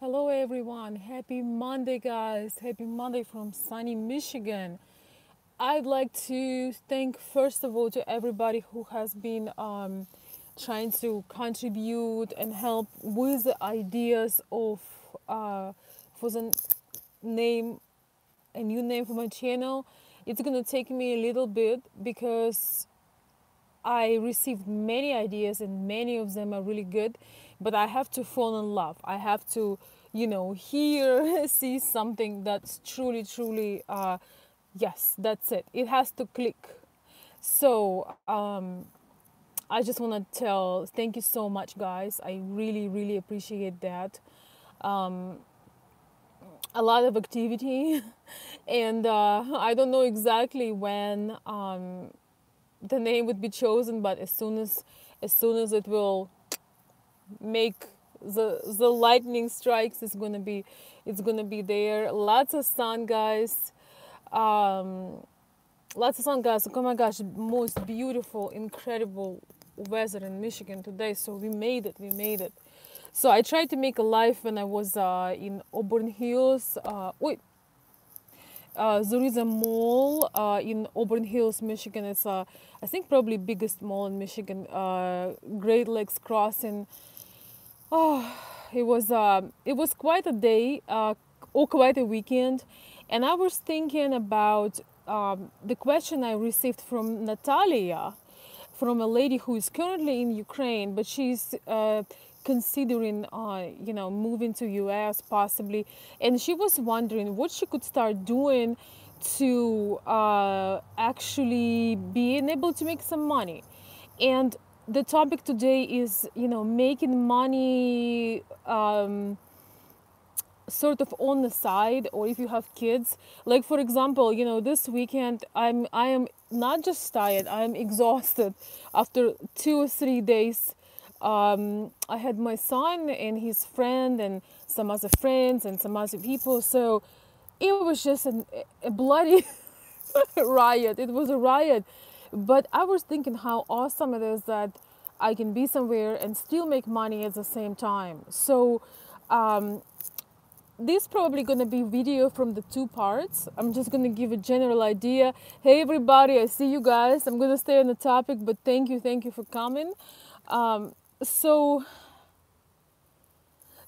Hello, everyone. Happy Monday, guys. Happy Monday from sunny Michigan. I'd like to thank, first of all, to everybody who has been trying to contribute and help with the ideas of for the name, a new name for my channel. It's gonna take me a little bit because I received many ideas and many of them are really good, but I have to fall in love. I have to, hear, see something that's truly, truly, yes, that's it. It has to click. So I just want to tell thank you so much, guys. I really, really appreciate that. Um, a lot of activity, and I don't know exactly when the name would be chosen, but as soon as it will make the lightning strikes, it's gonna be there. Lots of sun, guys. um Lots of sun, guys. Oh my gosh, most beautiful, incredible weather in Michigan today. So we made it. So I tried to make a life when I was in Auburn Hills. Wait, there is a mall in Auburn Hills, Michigan. It's I think probably biggest mall in Michigan. Great Lakes Crossing. Oh, it was quite a day, or quite a weekend, and I was thinking about the question I received from Natalia, from a lady who is currently in Ukraine, but she's considering, moving to US possibly, and she was wondering what she could start doing to actually being able to make some money. And the topic today is, making money sort of on the side, or if you have kids. Like for example, this weekend I am not just tired, I am exhausted after 2 or 3 days. I had my son and his friend and some other friends and some other people, so it was just a bloody riot. It was a riot. But I was thinking how awesome it is that I can be somewhere and still make money at the same time. So um, this probably gonna be video from the two parts. I'm just gonna give a general idea. Hey everybody, I see you guys. I'm gonna stay on the topic, but thank you for coming. So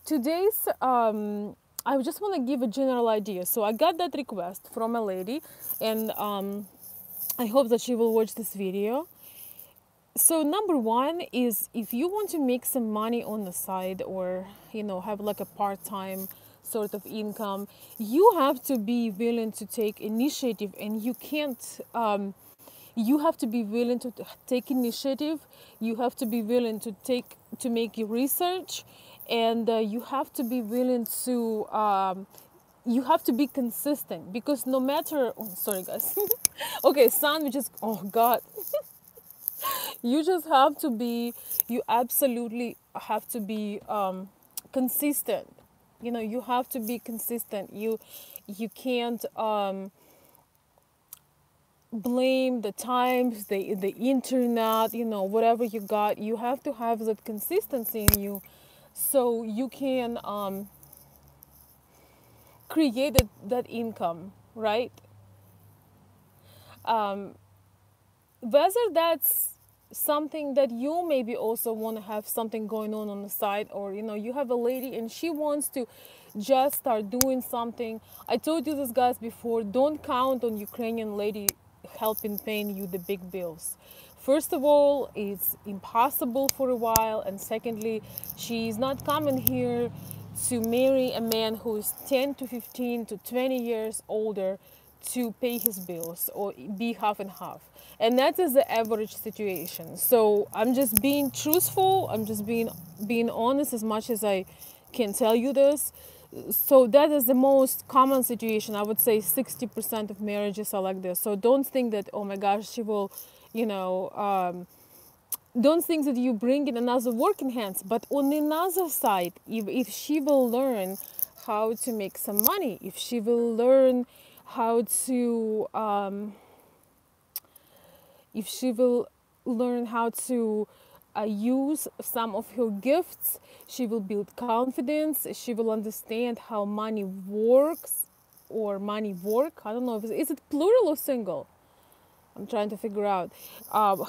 today's I just want to give a general idea. So I got that request from a lady, and I hope that she will watch this video. So number one is, if you want to make some money on the side, or have like a part-time sort of income, you have to be willing to take initiative, and you can't you have to be willing to take initiative. You have to be willing to make your research, and you have to be willing to you have to be consistent, because no matter, oh, sorry guys. Okay, sandwiches, oh god. You just have to be, you absolutely have to be consistent. You have to be consistent. You can't blame the times, the internet, whatever you got. You have to have that consistency in you, so you can create that income, right? Whether that's something that you maybe also want to have something going on the side, or you have a lady and she wants to just start doing something. I told you this, guys, before. Don't count on Ukrainian lady helping paying you the big bills. First of all, it's impossible for a while, and secondly, she's not coming here to marry a man who is 10 to 15 to 20 years older to pay his bills, or be half and half. And that is the average situation. So I'm just being truthful. I'm just being honest as much as I can tell you this. So that is the most common situation. I would say 60% of marriages are like this. So don't think that, oh my gosh, she will, you know, don't think that you bring in another working hands. But on another side, if she will learn how to make some money, if she will learn how to if she will learn how to use some of her gifts. She will build confidence. She will understand how money works or money work. I don't know if is it plural or single. I'm trying to figure out how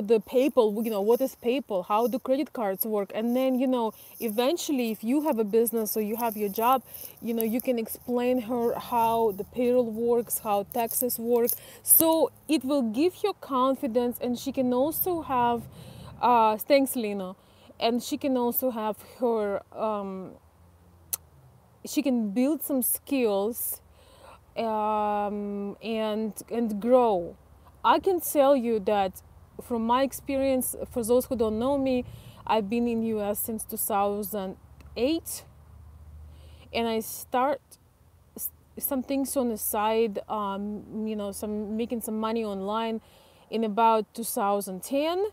the PayPal, what is PayPal, how do credit cards work, and then eventually, if you have a business or you have your job, you can explain her how the payroll works, how taxes work. So it will give her confidence, and she can also have, thanks, Lena, and she can also have her, she can build some skills and grow. I can tell you that from my experience, for those who don't know me, I've been in US since 2008, and I start some things on the side, some making some money online in about 2010,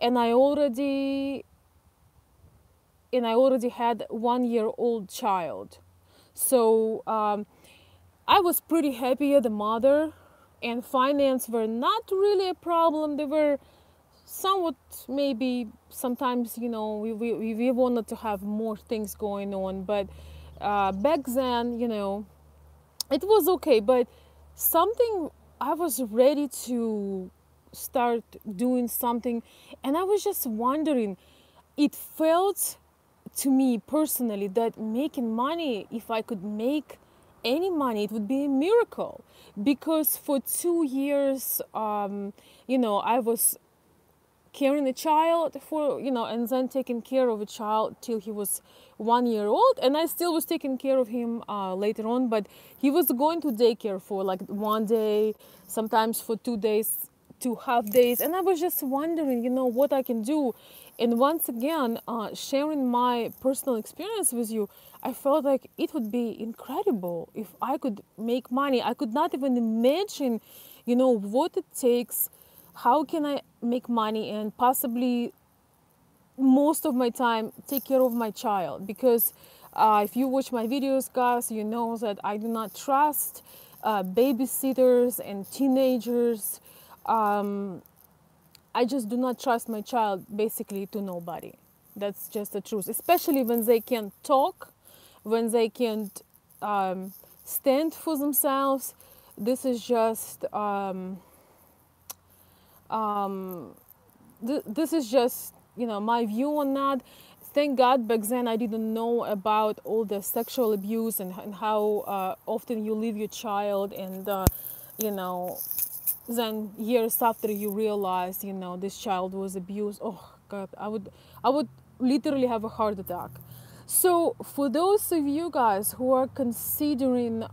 and I already had 1-year-old child. So I was pretty happy as a mother, and finance were not really a problem. They were somewhat, maybe sometimes, we wanted to have more things going on, but back then, it was okay. But something, I was ready to start doing something, and I was just wondering, it felt to me personally that making money, if I could make any money, it would be a miracle. Because for 2 years, I was carrying a child for, and then taking care of a child till he was 1 year old, and I still was taking care of him later on, but he was going to daycare for like 1 day, sometimes for 2 days, 2 half days, and I was just wondering, what I can do. And once again, sharing my personal experience with you, I felt like it would be incredible if I could make money. I could not even imagine, what it takes. How can I make money and possibly most of my time take care of my child? Because if you watch my videos, guys, you know that I do not trust babysitters and teenagers. I just do not trust my child basically to nobody. That's just the truth, especially when they can't talk, when they can't stand for themselves. This is just this is just my view on that. Thank God back then I didn't know about all the sexual abuse and how often you leave your child, and then years after you realize this child was abused. Oh God, I would literally have a heart attack. So for those of you guys who are considering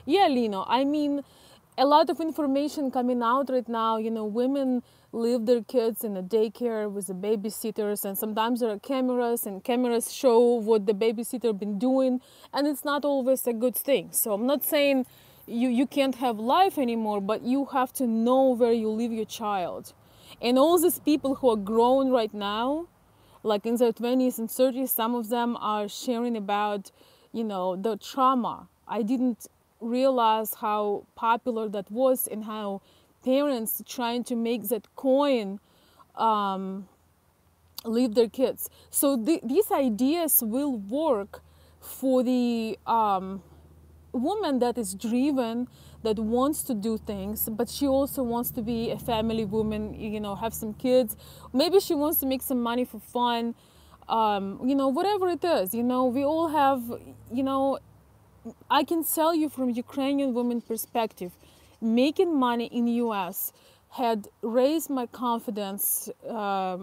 yeah, Lino, I mean, a lot of information coming out right now. Women leave their kids in a daycare with the babysitters, and sometimes there are cameras, and cameras show what the babysitter been doing, and it's not always a good thing. So I'm not saying you can't have life anymore, but you have to know where you leave your child. And all these people who are grown right now, like in their 20s and 30s, some of them are sharing about, the trauma. I didn't realize how popular that was, and how parents trying to make that coin leave their kids. So these ideas will work for the woman that is driven, that wants to do things, but she also wants to be a family woman, have some kids. Maybe she wants to make some money for fun, whatever it is. We all have, I can tell you from Ukrainian woman perspective, making money in the US had raised my confidence. How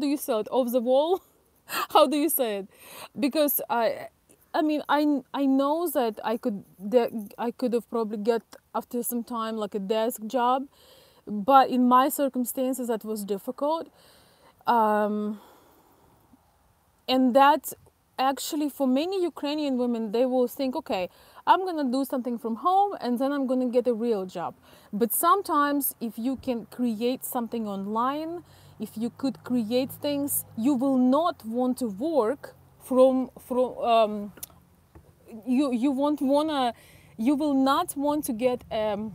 do you say it? Off the wall? How do you say it? Because I know that I could have probably get after some time like a desk job, but in my circumstances that was difficult. And that actually, for many Ukrainian women, they will think, okay, I'm going to do something from home and then I'm going to get a real job. But sometimes if you can create something online, if you could create things, you will not want to work from you won't want to You will not want to get a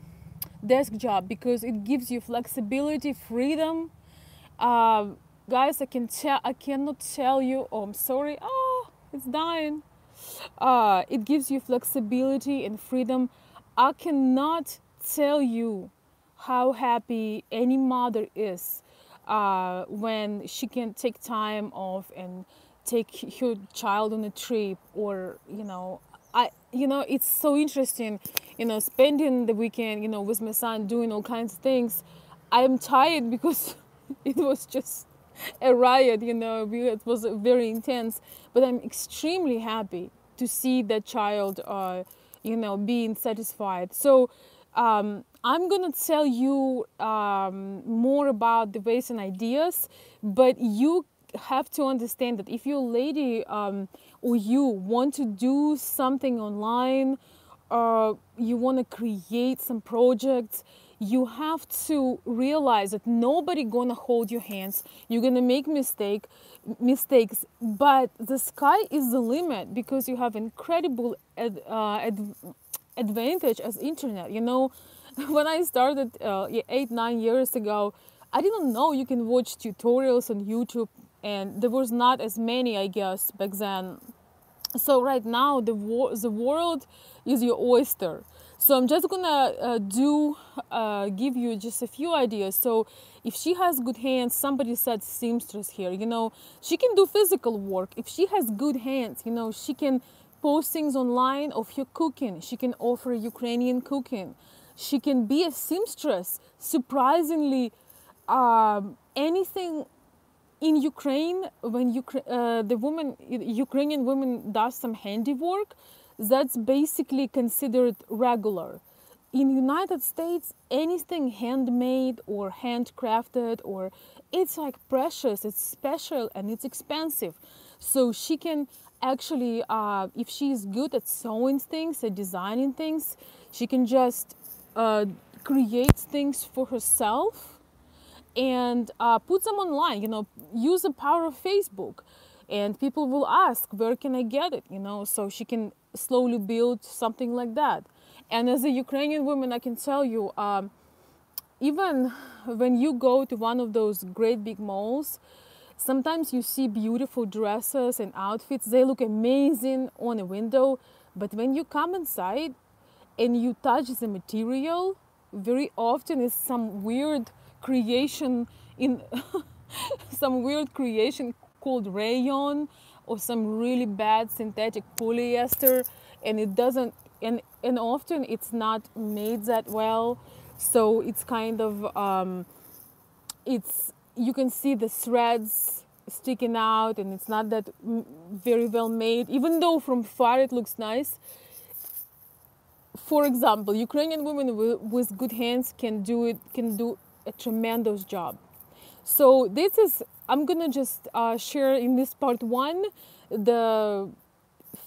desk job because it gives you flexibility, freedom. uh, Guys, I cannot tell you. Oh, I'm sorry. Oh, it's dying. It gives you flexibility and freedom. I cannot tell you how happy any mother is when she can take time off and take her child on a trip, or it's so interesting, spending the weekend, with my son, doing all kinds of things. I am tired because it was just a riot, it was very intense, but I'm extremely happy to see that child, being satisfied. So I'm gonna tell you more about the ways and ideas, but you have to understand that if you're a lady, or you want to do something online, you want to create some projects, you have to realize that nobody gonna hold your hands. You're gonna make mistakes, but the sky is the limit because you have incredible advantage as internet. When I started 8-9 years ago, I didn't know you can watch tutorials on YouTube, and there was not as many, I guess, back then. So right now the world is your oyster. So I'm just gonna give you just a few ideas. So if she has good hands, somebody said seamstress here, she can do physical work. If she has good hands, she can post things online of her cooking. She can offer Ukrainian cooking. She can be a seamstress. Surprisingly, anything in Ukraine, when Ukrainian woman does some handiwork, that's basically considered regular. In United States, anything handmade or handcrafted, or it's like precious, it's special, and it's expensive. So she can actually, if she is good at sewing things, at designing things, she can just create things for herself and put them online. Use the power of Facebook, and people will ask, where can I get it? So she can slowly build something like that. And as a Ukrainian woman, I can tell you, even when you go to one of those great big malls, sometimes you see beautiful dresses and outfits. They look amazing on a window, but when you come inside and you touch the material, very often it's some weird creation in some weird creation called rayon, or some really bad synthetic polyester, and it doesn't and often it's not made that well. So it's kind of it's you can see the threads sticking out, and it's not that very well made, even though from far it looks nice. For example, Ukrainian women with good hands can do a tremendous job. So this is, I'm gonna just share in this part one the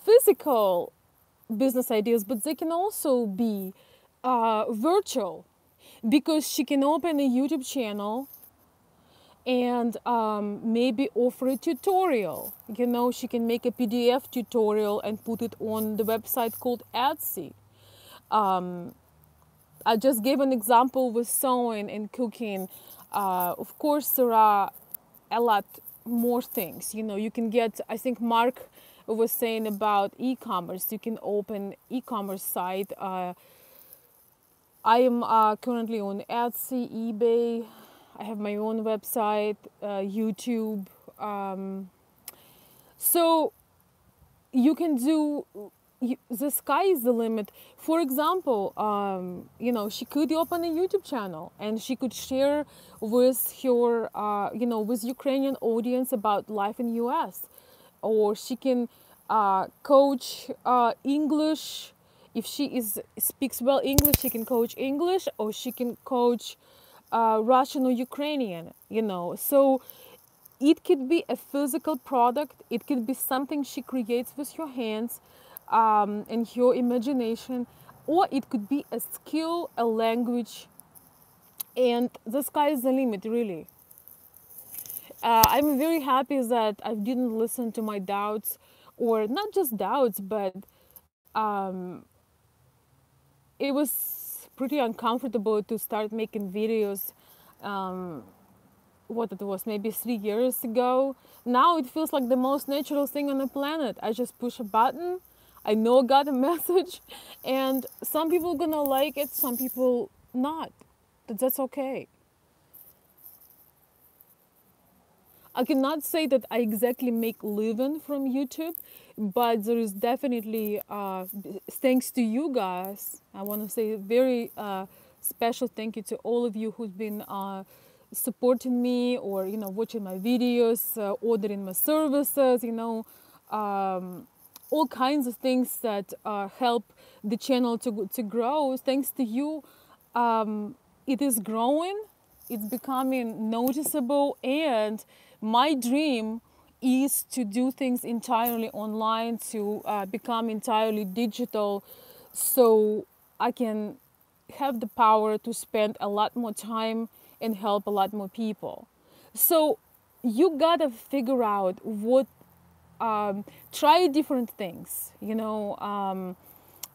physical business ideas, but they can also be virtual, because she can open a YouTube channel and maybe offer a tutorial. She can make a PDF tutorial and put it on the website called Etsy. I just gave an example with sewing and cooking. Of course, there are a lot more things. You can get, I think Mark was saying about e-commerce. You can open e-commerce site. I am currently on Etsy, eBay. I have my own website, YouTube. So you can do, the sky is the limit. For example, she could open a YouTube channel and she could share with her, with Ukrainian audience about life in US. Or she can coach English. If she speaks well English, she can coach English, or she can coach Russian or Ukrainian. So it could be a physical product. It could be something she creates with her hands and her imagination, or it could be a skill, a language, and the sky is the limit, really. I'm very happy that I didn't listen to my doubts, or not just doubts, but it was pretty uncomfortable to start making videos. What it was, maybe 3 years ago. Now it feels like the most natural thing on the planet. I just push a button. I know I got a message, and some people gonna like it, some people not. That's okay. I cannot say that I exactly make living from YouTube, but there is definitely, thanks to you guys, I want to say a very special thank you to all of you who've been supporting me, or watching my videos, ordering my services, all kinds of things that help the channel to grow. Thanks to you, it is growing, it's becoming noticeable, and my dream is to do things entirely online, to become entirely digital, so I can have the power to spend a lot more time and help a lot more people. So you gotta figure out what, try different things.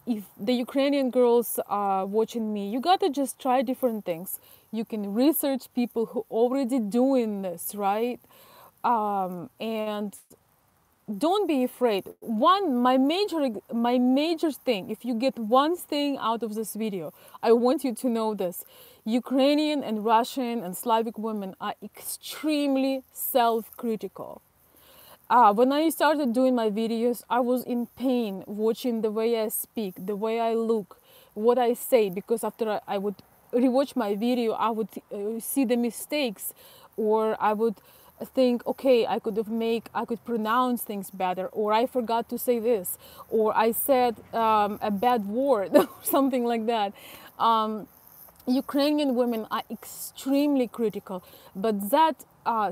If the Ukrainian girls are watching me, you gotta just try different things. You can research people who already doing this, right? And don't be afraid. My major thing, if you get one thing out of this video, I want you to know this: Ukrainian and Russian and Slavic women are extremely self-critical. When I started doing my videos, I was in pain watching the way I speak, the way I look, what I say, because after I would rewatch my video, I would see the mistakes, or I would think, okay, I could pronounce things better, or I forgot to say this, or I said a bad word, or something like that. Ukrainian women are extremely critical, but that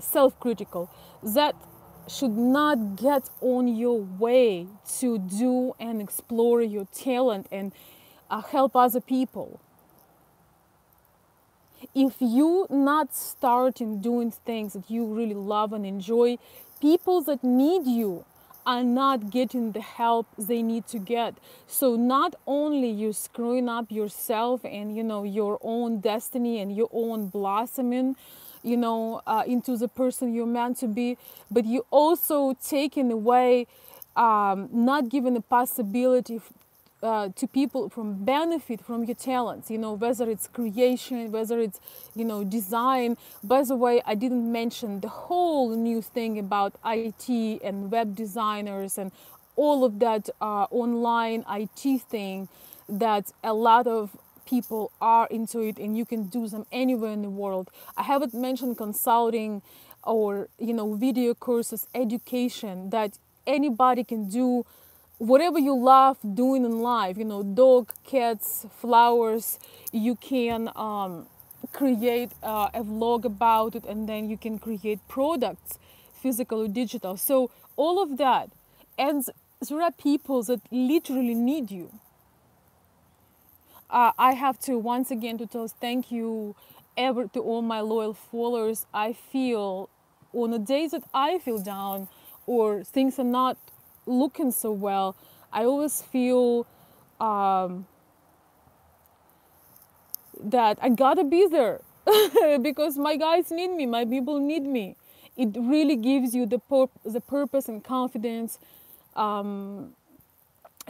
self-critical, that should not get on your way to do and explore your talent and help other people. If you not starting doing things that you really love and enjoy, people that need you are not getting the help they need to get. So not only you screwing up yourself and your own destiny and your own blossoming, into the person you're meant to be, but you also taking away, not giving a possibility to people from benefit from your talents, whether it's creation, whether it's design. By the way, I didn't mention the whole new thing about IT and web designers and all of that online IT thing, that a lot of people are into it, and you can do them anywhere in the world. I haven't mentioned consulting or video courses, education, that anybody can do whatever you love doing in life. Dog, cats, flowers. You can create a vlog about it, and then you can create products, physical or digital. So all of that, and there are people that literally need you. I have to once again to tell thank you ever to all my loyal followers. I feel on the days that I feel down or things are not looking so well, I always feel that I gotta be there because my guys need me, my people need me. It really gives you the purpose and confidence,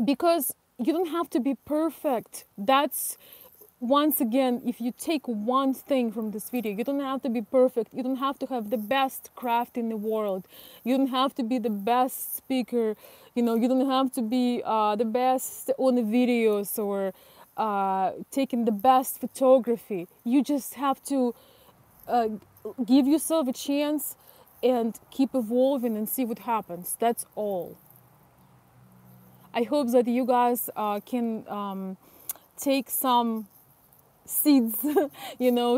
because you don't have to be perfect. That's, once again, if you take one thing from this video, you don't have to be perfect. You don't have to have the best craft in the world. You don't have to be the best speaker. You don't have to be the best on the videos or taking the best photography. You just have to give yourself a chance and keep evolving and see what happens. That's all. I hope that you guys can take some seeds,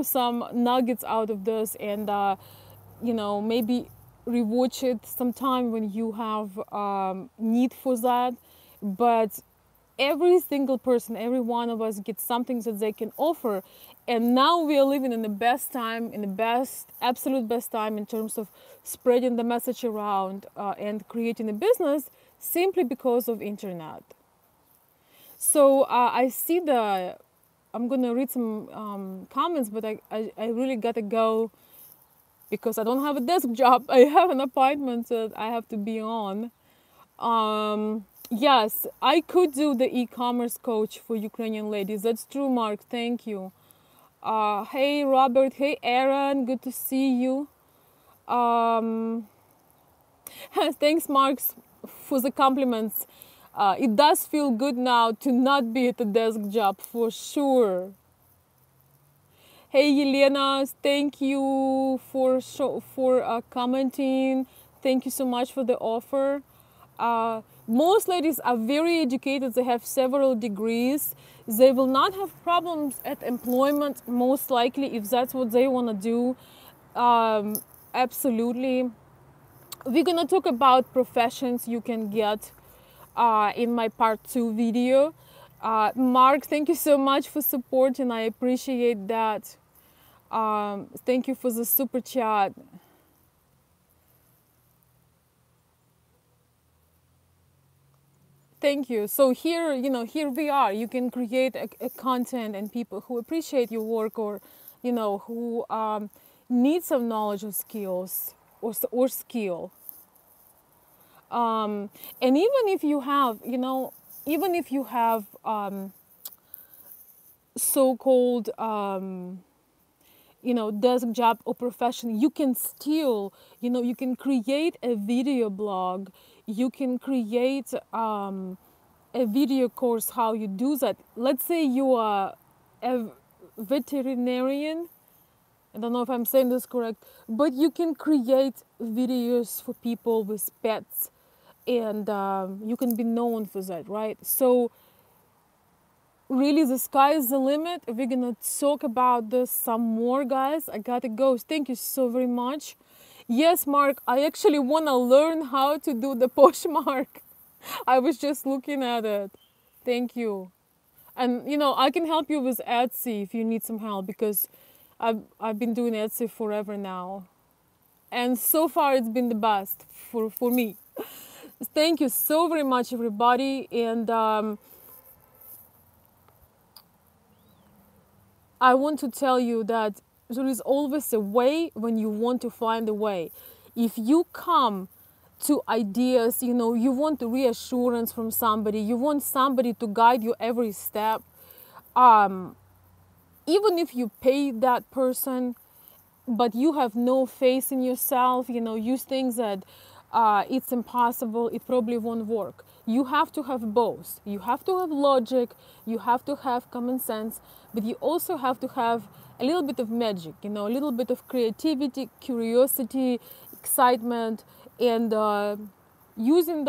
some nuggets out of this, and maybe rewatch it sometime when you have need for that. But every single person, every one of us gets something that they can offer, and now we are living in the best time, in the absolute best time in terms of spreading the message around and creating a business, simply because of internet. So I see the I'm gonna read some comments, but I really gotta go because I don't have a desk job. I have an appointment that I have to be on. Yes, I could do the e-commerce coach for Ukrainian ladies. That's true, Mark. Thank you. Hey, Robert. Hey, Aaron. Good to see you. Um, Thanks, Mark, for the compliments. It does feel good now to not be at a desk job for sure. Hey, Yelena, thank you for commenting. Thank you so much for the offer. Most ladies are very educated. They have several degrees. They will not have problems at employment, most likely, if that's what they want to do. Absolutely. We're gonna talk about professions you can get in my part 2 video. Mark, thank you so much for supporting. I appreciate that. Thank you for the super chat. Thank you. So here, here we are. You can create a content, and people who appreciate your work, or, who need some knowledge or skills, or skill. And even if you have, so-called, desk job or profession, you can still, you can create a video blog. You can create a video course how you do that. Let's say you are a veterinarian. I don't know if I'm saying this correct, but you can create videos for people with pets, and you can be known for that, right? So really, the sky is the limit. We're gonna talk about this some more, guys. I gotta go. Thank you so very much. Yes, Mark, I actually want to learn how to do the Poshmark. I was just looking at it. Thank you. And I can help you with Etsy if you need some help, because I've been doing Etsy forever now. And so far it's been the best for me. Thank you so very much, everybody. And I want to tell you that there is always a way when you want to find a way. If you come to ideas, you want reassurance from somebody, you want somebody to guide you every step, even if you pay that person, but you have no faith in yourself, you think that it's impossible, it probably won't work. You have to have both. You have to have logic, you have to have common sense, but you also have to have a little bit of magic, a little bit of creativity, curiosity, excitement, and using those